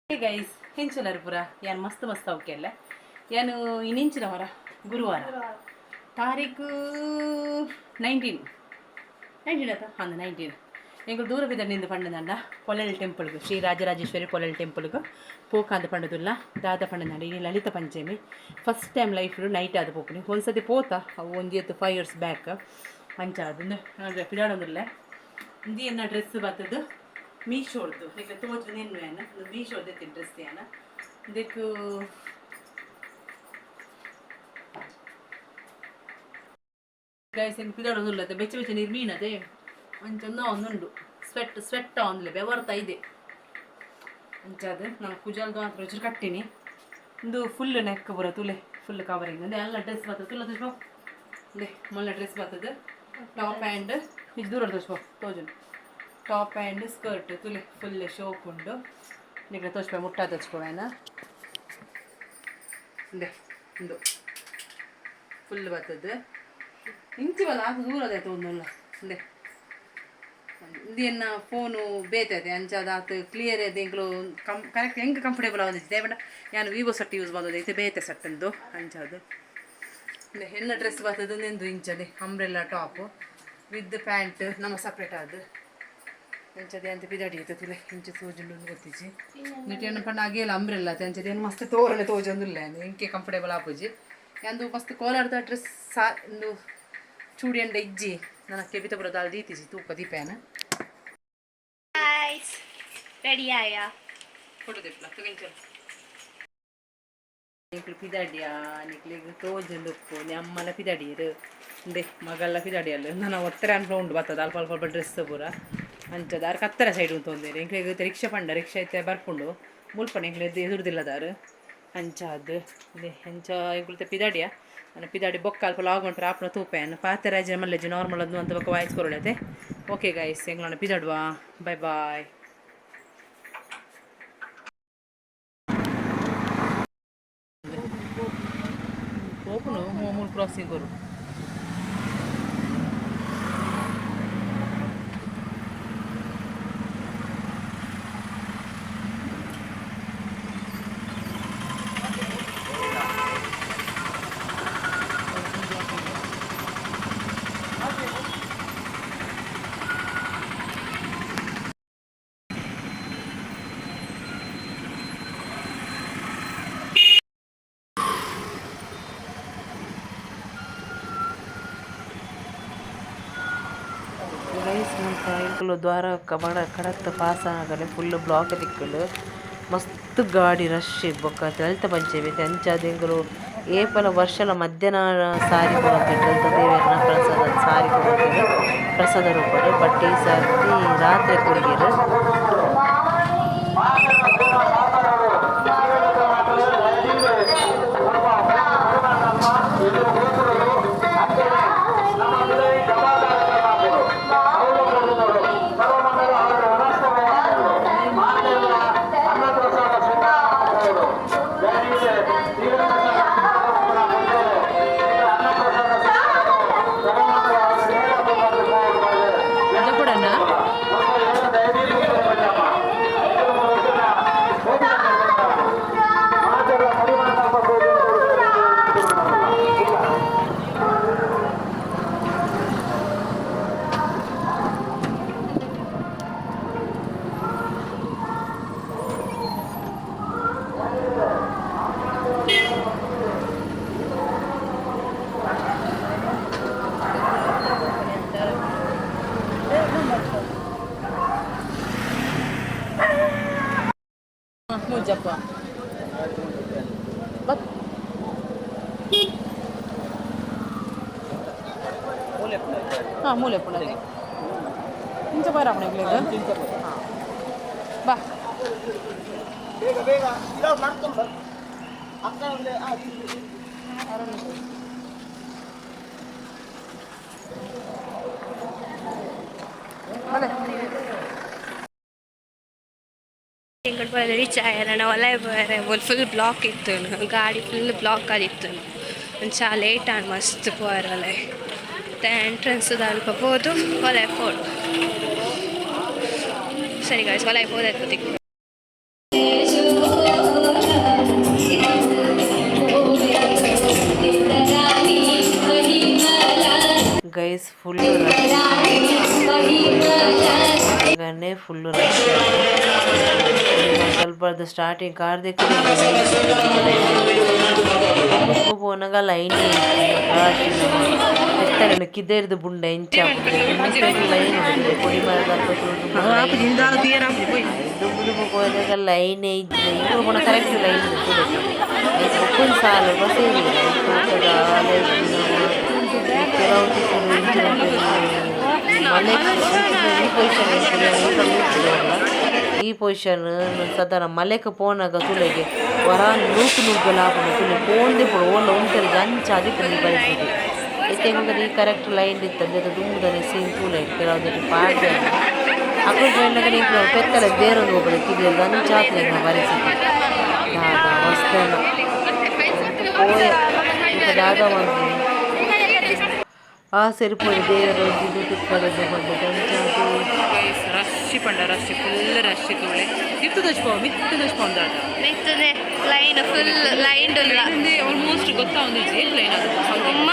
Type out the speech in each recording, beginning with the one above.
Hey guys, ಹೆಂಚಲರು ಪುರ ಯಾನು ಮಸ್ತ್ ಮಸ್ತ್ ಅವಕ್ಕೆಲ್ಲ ಯಾನು ಇನ್ನಿಂಚಿನವರ ಗುರುವಾರ ತಾರೀಕು 19 ಆತ ಹಾಂ 19 ಎಂಗಳು ದೂರ ಬಿದ್ದಂಡು ಪಂಡದಂಡ ಪೊಲಲ್ ಟೆಂಪಲ್ಗೆ ಶ್ರೀ ರಾಜರಾಜೇಶ್ವರಿ ಪೊಲಲ್ ಟೆಂಪಲ್ಗೆ ಪೋಕಾಂತ ಪಂಡದುಲ್ಲ ದಾದ ಪಂಡದಂಡ ಇಲ್ಲಿ Lalitha Panchami first time life night ಆದ ಪೋಪುನಿ ಒಂದ್ಸತಿ ಪೋತ ಅವು ಒಂದು 5 years ಬ್ಯಾಕ್ ಅಂಚಾದು ನೋಡ್ರೆ ಪಿಡಾಡೋದಿಲ್ಲ ಇಂದು ಏನ ಡ್ರೆಸ್ ಬರ್ತದ್ದು ಮೀಶೋಡ್ದು ಈಗ ತೋಜು ನೆನ್ನೆ ಏನ ಮೀಶೋಡ್ದು ಎತ್ತಿ ಡ್ರೆಸ್ ಏನ ಇದಕ್ಕೆ ಗೈಸ್ ಏನು ಪಿದಾಡೋದಿಲ್ಲ ಬೆಚ್ಚ ಬೆಚ್ಚ ನೀರು ಮೀನದೆ ಅಂಚಂದ ಒಂದುಂಡು ಸ್ವೆಟ್ ಒಂದಿಲ್ಲ ಬೆವರ್ತಾ ಇದೆ ಅಂಚಾದ ನಾನು ಕುಜಲ್ದು ಮಾತ್ರ ರುಚಿ ಕಟ್ಟಿನಿ ಒಂದು ಫುಲ್ ನೆಕ್ ಬರೋ ತುಲೆ ಫುಲ್ ಕವರಿಂಗ್ ಅಂದರೆ ಎಲ್ಲ ಡ್ರೆಸ್ ಬರ್ತದೆ ತುಲ ತೋರಿಸ್ಬೋ ಅದೇ ಮೊನ್ನೆ ಡ್ರೆಸ್ ಬರ್ತದೆ ಟಾಪ್ ಆ್ಯಂಡ್ ಇಷ್ಟು ದೂರ ತೋರಿಸ್ಬೋ ತೋಜನು ಟಾಪ್ ಆ್ಯಂಡ್ ಸ್ಕರ್ಟ್ ತುಲಿ ಫುಲ್ ಶೋಪ್ ಉಂಡು ಈಗ ತೋರಿಸ್ಬೋ ಮುಟ್ಟ ತೋರಿಸ್ಬೋವೇನ ಅದೇ ಒಂದು ಫುಲ್ ಬರ್ತದೆ ಇಂಚಿವಲ್ಲ ಅದು ದೂರದಾಯ್ತು ಒಂದಲ್ಲ ಅದೇ ಇದೇನು ಫೋನು ಬೇತದೆ ಅಂಚಾದ ಆತು ಕ್ಲಿಯರ್ ಇದೆ ಎಂಗ್ಳು ಕರೆಕ್ಟ್ ಹೆಂಗೆ ಕಂಫರ್ಟೇಬಲ್ ಆಗೋದಿದೆ ಬಟ್ ನಾನು ವಿವೋ ಸೆಟ್ ಯೂಸ್ ಮಾಡೋದೈತೆ ಬೇತೆ ಸೆಟ್ಟಂದು ಅಂಚಾದು ಅದೇ ಹೆಣ್ಣ ಡ್ರೆಸ್ ಬರ್ತದೆ ನೆಂದು ಇಂಚದೆ ಅಂಬ್ರೆಲ್ಲ ಟಾಪು ವಿತ್ ಪ್ಯಾಂಟ್ ನಮ್ಮ ಸಪ್ರೇಟ್ ಅದು ಎಂಚದೆ ಅಂತ ಪಿದಾಡಿ ಆಯ್ತು ತುಲೆ ಇಂಚೆ ತೋಜುಂಡು ಗೊತ್ತಿಜ್ಜಿ ನೆಟ್ಟೇನು ಪಣ್ಣ ಆಗೇಲ್ಲ ಅಂಬ್ರೆಲ್ಲ ಎಂಚದೆ ಏನು ಮಸ್ತ್ ತೋರಲೆ ತೋಜೊಂದಿಲ್ಲ ಇಂಕೆ ಕಂಫರ್ಟೇಬಲ್ ಆಪುಜಿ ಅಂದು ಮಸ್ತ್ ಕೋಲಾರದ ಡ್ರೆಸ್ ಸಾ ಒಂದು ಚೂಡಿ ಅಂಡ ಇಜ್ಜಿ ನನಕ್ಕೆ ಬಿತ್ತಪುರ ದಾಲ್ ದೀತಿಜಿ ತೂಕ ದೀಪೇನ ರೆಡಿ ಆಯಾ ಫೋಟೋ ದಿಪ್ಲ ತಗೊಂಚು ನಿಕ್ಲು ಪಿದಾಡಿಯಾ ನಿಕ್ಲಿಗೆ ತೋಜುಂಡುಪ್ಪು ನಮ್ಮನ ಪಿದಾಡಿಯರು ಅಂದೆ ಮಗಲ್ಲ ಪಿದಾಡಿಯಲ್ಲ ನಾನು ಒತ್ತರೆ ಅನ್ಕೊಂಡು ಬರ್ತದೆ ಅಲ್ಪ ಅಲ್ಪ ಡ್ರೆಸ್ ಪೂರ ಅಂಚದ ಆರು ಕತ್ತರ ಸೈಡ್ ತೊಂದರೆ ಎಂಕ್ಲೆಗೆ ರಿಕ್ಷಾ ಪಂಡ ರಿಕ್ಷಾ ಐತೆ ಬರ್ಕೊಂಡು ಮುಲ್ಪಣ ಎಂಕ್ಲೆದ್ದು ಎದುರುದಿಲ್ಲದಾರು ಅಂಚಾದು ಅದೇ ಹೆಂಚ ಎಂಕ್ಲತೆ ಪಿದಾಡಿಯ ನಾನು ಪಿದಾಡಿ ಬೊಕ್ಕ ಅಲ್ಪ ಲಾಗೊಂಡ್ರೆ ಆಪಣ ತೂಪೇನು ಪಾತೆರಾಜ ಮಲ್ಲೆಜಿ ನಾರ್ಮಲ್ ಅದು ಅಂತ ಬೊಕ್ಕ ವಾಯ್ಸ್ ಕೊರಳತೆ ಓಕೆ ಗೈಸ್ ಎಂಗ್ಲಣ್ಣ ಪಿದಾಡುವ ಬಾಯ್ ಬಾಯ್ ಓಪನು ಮೂರು ಕ್ರಾಸಿಂಗ್ ಕೊರು ಇಂಕುಲು ದ್ವಾರ ಕಬಡ ಕಡತ್ತ ಪಾಸ್ ಆಗಲೆ ಫುಲ್ ಬ್ಲಾಕ್ ತಿಕ್ಕಲು ಮಸ್ತ್ ಗಾಡಿ ರಶ್ ಬೊಕ್ಕ ಲಲಿತ ಪಂಚಮಿ ಅಂಚಾದ ಎಂಕುಲು ಏಪಲ ವರ್ಷಲ ಮಧ್ಯಾಹ್ನ ಸಾರಿ ಕೊಡೋದು ಲಲಿತ ದೇವಿಯರ್ನ ಪ್ರಸಾದ ಸಾರಿ ಕೊಡೋದು ಪ್ರಸಾದ ರೂಪಡು ಬಟ್ ಈ ಸರ್ತಿ ರಾತ್ರಿ ಕೊರಿಯರು ಮುಜಪ್ಪ ಬತ್ ಹಾಂ ಮೂಲೆ ಪುಣ ಇಂಚ ಬರ ಹಾಂ ಬಾ ತಿಂಗಳು ರೀಚ್ ಆಯ್ಯಾರ ನಾವು ಒಲೆ ಒಂದು ಫುಲ್ ಬ್ಲಾಕ್ ಇತ್ತು ಗಾಡಿ ಫುಲ್ ಬ್ಲಾಕ್ ಆಗಿತ್ತು ಒಂಚಾ ಲೇಟ್ ಆಗಿ ಮಸ್ತ್ ಪೋರಲೆ ಎಂಟ್ರೆನ್ಸ್ ಅಲ್ಪ ಹೋದು ಒಲೆ ಫೋಡ್ ಸರಿ ಗಾಯ್ಸ್ ಒಲೆ ಹೋದಾಯ್ತು ಗೈಸ್ ಫುಲ್ ಫುಲ್ ಸ್ವಲ್ಪ ಸ್ಟಾರ್ಟಿಂಗ್ ಕಾರ್ದೆ పోనగ లైన్ ఎత్తలను కిదేరిది బుండ ఎంచా లైన్ పొడి దుమ్ములు పోనగ లైన్ ఇప్పుడు మన కరెక్ట్ లైన్ ఒక్కొక్క సార్లు బస్ ಈ ಪೊಸಿಷನ್ ಸದನ ಮಲೆಗೆ ಪೋನಾಗ ತುಲೆಗೆ ವರ ನೂಕು ಲಾಪನ ತುಲೆ ಪೋಂದೆ ಪುಡು ಓಲ್ಲ ಉಂಟರಿ ಅಂಚ ಅದಕ್ಕೆ ನೀ ಪರಿಸ್ಥಿತಿ ಎತ್ತೆಂಗ ಈ ಕರೆಕ್ಟ್ ಲೈನ್ ಇತ್ತಂದ್ರೆ ಅದು ದುಂಬುದನೆ ಸೀನ್ ತೂಲೆ ಕೆಲವೊಂದು ಪಾಡ್ದೆ ಅಕ್ಕಳ ಟ್ರೈನಾಗ ನೀವು ಪೆತ್ತಲ ಬೇರೊಂದು ಹೋಗ್ಬೋದು ಕಿಡಿಯಲ್ಲಿ ಅಂಚ ಆತ್ಲೆ ಪರಿಸ್ಥಿತಿ ಮಸ್ತೇನ ಪೋಯೆ ಜಾಗ ಮಾಡ್ತೀನಿ సరిపోయి ದೇವರು ತುಕ್ಕಡೋದು ಬಂದು ರಶ್ಶಿ ಪಂಡ ರಶ್ಶಿ ಫುಲ್ ರಶ್ಶಿ ತೋಳೆ ಮಿತ್ತು ದಚ್ಕೊಂಡು ಮಿತ್ತದೆ ಲೈನ್ ಫುಲ್ ಲೈನ್ ಆಲ್ಮೋಸ್ಟ್ ಗೊತ್ತಾ ಒಂದು ಏನ್ ಲೈನ್ ಅದು ಅಮ್ಮ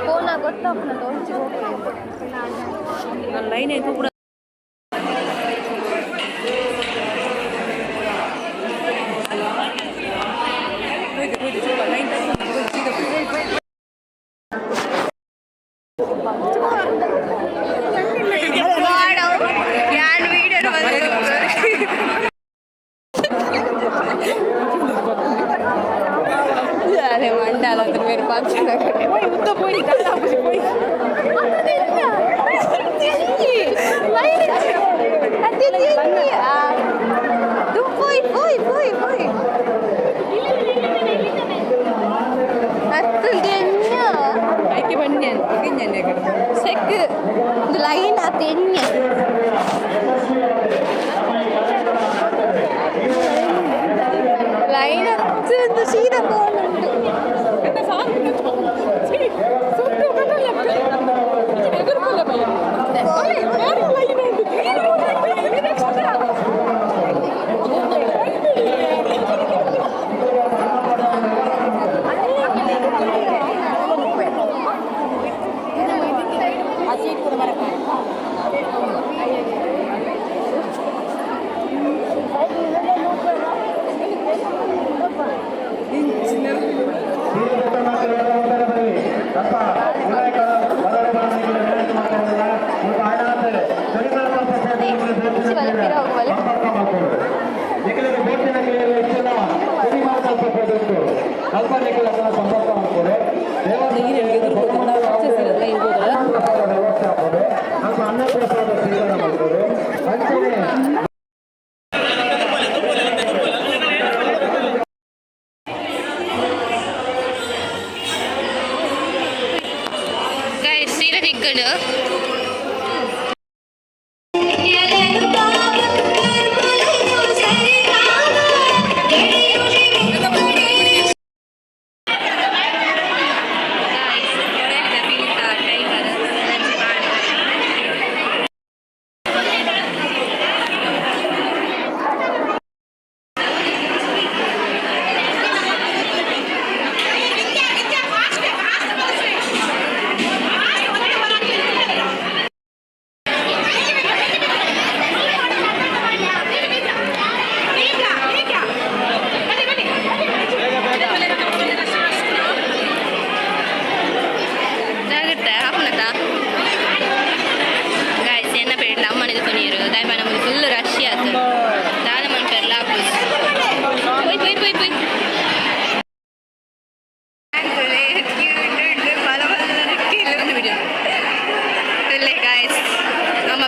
ಫೋನ್ ಗೊತ್ತಾಗ್ತದೆ ಲೈನ್ ಆಯ್ತು ಕೂಡ lain artinya lain itu sih dah kita saat itu sih suatu kata lagi itu kalau bayar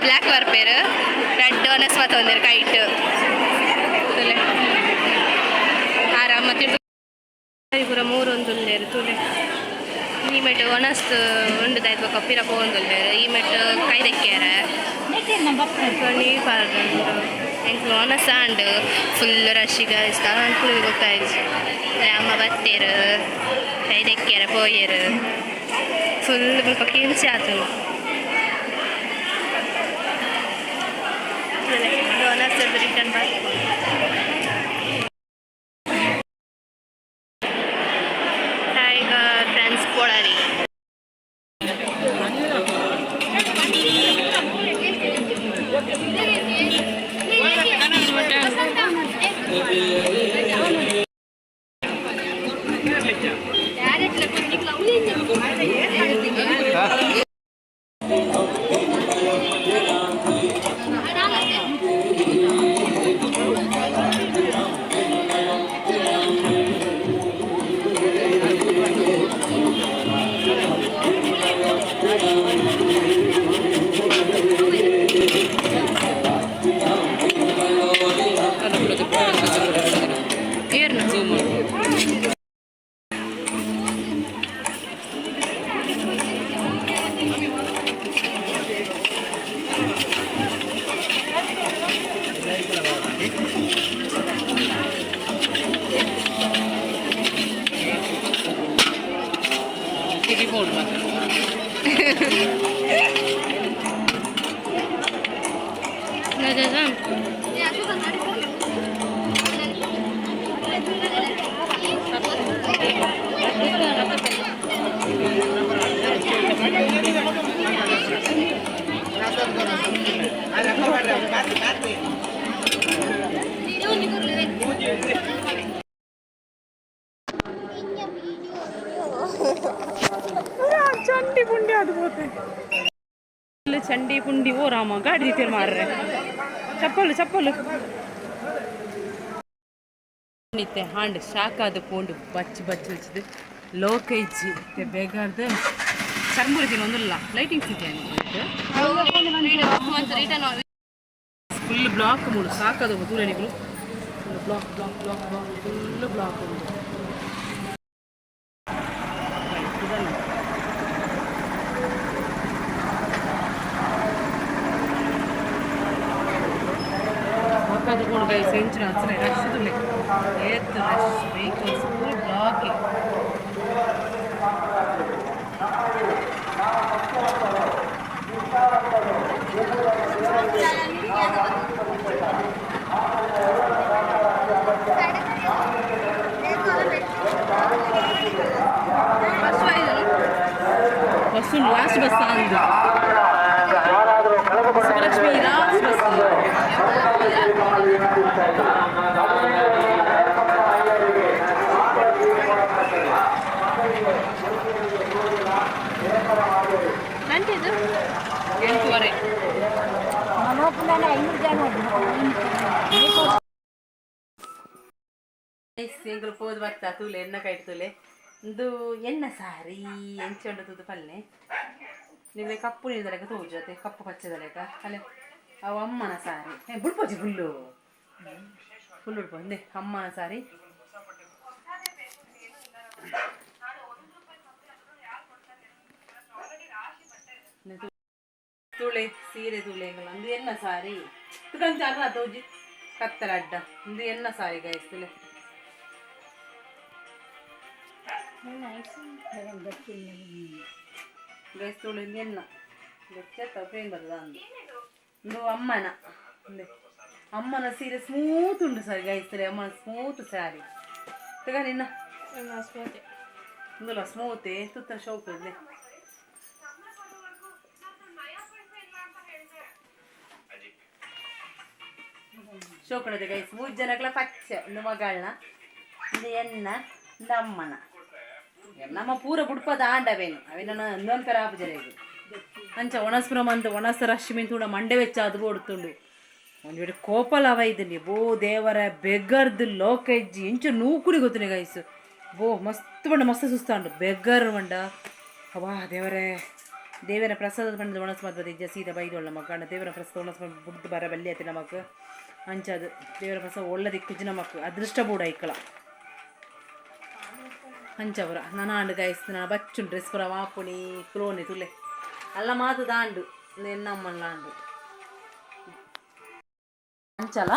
black ಬರ್ಪೇರು ರೆಡ್ ಅನಸ್ವತ್ತ ಒಂದಿರು ಕೈಟ್ ಪೂರ ಮೂರೊಂದುಲ್ಲೇರು ತುಲೆ ಈ ಮೆಟ್ಟು ಒಣಸ್ತು ಉಂಡು ದಾಯ್ತು ಕಪ್ಪಿರ ಪೋಂದುಲ್ಲೇರು ಈ ಮೆಟ್ಟು ಕೈದೆಕ್ಕ್ಯಾರ ನೀರು ಪಾರ್ದುಂಡು ಎಂಕ್ಲು ಒಣಸಾಂಡು ಫುಲ್ ರಶ್ಶಿಗ ಇಸ್ತಾಂಡು ಗೊತ್ತಾಯ್ತು ಅಮ್ಮ ಬತ್ತೇರು ಕೈದೆಕ್ಕ್ಯಾರ ಪೋಯರು ಫುಲ್ ಸ್ವಲ್ಪ ಕಿಂಚಿ ಆತು ಒಣಸದು ರಿಟರ್ನ್ ಬರ್ಬೋದು ಟ್ರಾನ್ಸ್ಪೋರ್ಟರಿ चंडी पुंडी आदि बोते चंडी पुंडी वो रामा गाड़ी दी मार रहे चप्पल चप्पल नित्य हांड शाकाद पोंड बच्च बच्च विचिद लोकैजि ते बेगार्द चर्मुरी तिनोंदुल्ला लाइटिंग सिटी अनि फुल ब्लॉक मूड साकाद तूले निकलु block block block block full block सेंचुरी हंसने रश तुले एत rush vehicles full blocking bus last bus Sukhalakshmi last बस ಸಿಂಗಲ್ ಪೋದ್ ಬರ್ತಾ ತೂಲೆ ಎನ್ನ ಕೈಟ್ ತೂಲೆ ಇದು ಎನ್ನ ಸಾರಿ ಎಂಚೊಂಡು ತೂದು ಪಲ್ಲೆ ನೀವೇ ಕಪ್ಪು ನೀರ್ದಲೆಕ ತೋಜತೆ ಕಪ್ಪು ಪಚ್ಚದಲೆಕ ಅಲ್ಲೇ ಅವು ಅಮ್ಮನ ಸಾರಿ ಬುಡ್ಪೋಜಿ ಫುಲ್ಲು ಫುಲ್ ಉಡ್ಪಂದೆ ಅಮ್ಮನ ಸಾರಿ ತುಳೆ ಸೀರೆ ತುಳೆಗಳ ಅಂದು ಎನ್ನ ಸಾರಿ ತುಕಂಚಾರ ತೋಜಿ ಕತ್ತಲ ಅಡ್ಡ ಇದು ಎನ್ನ ಸಾರಿ ಗೈಸ್ತಲೆ ಗೈಸ್ತುಳು ಎನ್ನ ಗೊತ್ತ ಫ್ರೇಮ್ ಬರ್ತದ ಅಂದು ಇದು ಅಮ್ಮನ ಅಮ್ಮನ ಸೀರೆ ಸ್ಮೂತ್ ಉಂಟು ಸರಿ ಗೈಸ್ತಲೆ ಅಮ್ಮನ ಸ್ಮೂತ್ ಸ್ಯಾರಿ ತಗ ನಿನ್ನ ಸ್ಮೂತೆ ಇಂದುಲ ಸ್ಮೂತೆ ತುತ್ತ ಶೌಕದ್ಲೆ ಶೋಕಣದ ಗೈಸ್ 3 ಜನಗಳ ಪಚ್ಚ ಒಂದು ಮಗಳನ್ನ ಇದು ಎನ್ನ ಇದು ಅಮ್ಮನ ನಮ್ಮ ಪೂರ ಬುಡ್ಪದ ಆಂಡವೇನು ಅವೇನ ಇನ್ನೊಂದು ಪೆರ ಆಪುಜರೆಗೆ ಅಂಚ ಒಣಸ್ಪುರಂ ಅಂತ ಒಣಸ ರಶ್ಮಿ ತೂಡ ಮಂಡೆ ವೆಚ್ಚ ಅದು ಓಡ್ತುಂಡು ಒಂದು ಕೋಪಲ ಅವ ಇದ್ದೀನಿ ಬೋ ದೇವರ ಬೆಗರ್ದು ಲೋಕಜ್ಜಿ ಇಂಚು ನೂಕುಡಿ ಗೊತ್ತಿನ ಗೈಸು ಬೋ ಮಸ್ತ್ ಬಂಡ ಮಸ್ತ್ ಸುಸ್ತಾಂಡು ಬೆಗರ್ ಮಂಡ ಅವಾ ದೇವರೇ ದೇವರ ಪ್ರಸಾದ ಬಂದ ಒಣಸ್ ಮದ್ವದ ಇಜ್ಜ ಸೀದಾ ಬೈದೊಳ್ಳ ಮಕ್ಕಂಡ ದೇವರ ಪ್ರಸಾದ ಒಣಸ್ ಬುಡ್ದು ಬರ ಬಲ್ಲಿ ಆಯ್ತು ನಮಕ್ ಅಂಚದು ದೇವರ ಪ್ರಸಾದ ಒಳ್ಳೆ ದಿಕ್ಕುಜಿ ನಮಕ್ ಅದೃಷ್ಟ ಬೂಡ ಇಕ್ಕಳ ಅಂಚವರ ನಾನು ಆಂಡು ಗೈಸ್ ನಾನು ಬಚ್ಚು ಡ್ರೆಸ್ ಪೂರ ಮಾಪುನಿ ಕ್ಲೋನೆ ತುಲೆ ಅಲ್ಲ ಮಾತು ದಾಂಡು ನೆನ್ನಮ್ಮನ ಆಂಡು ಅಂಚಲ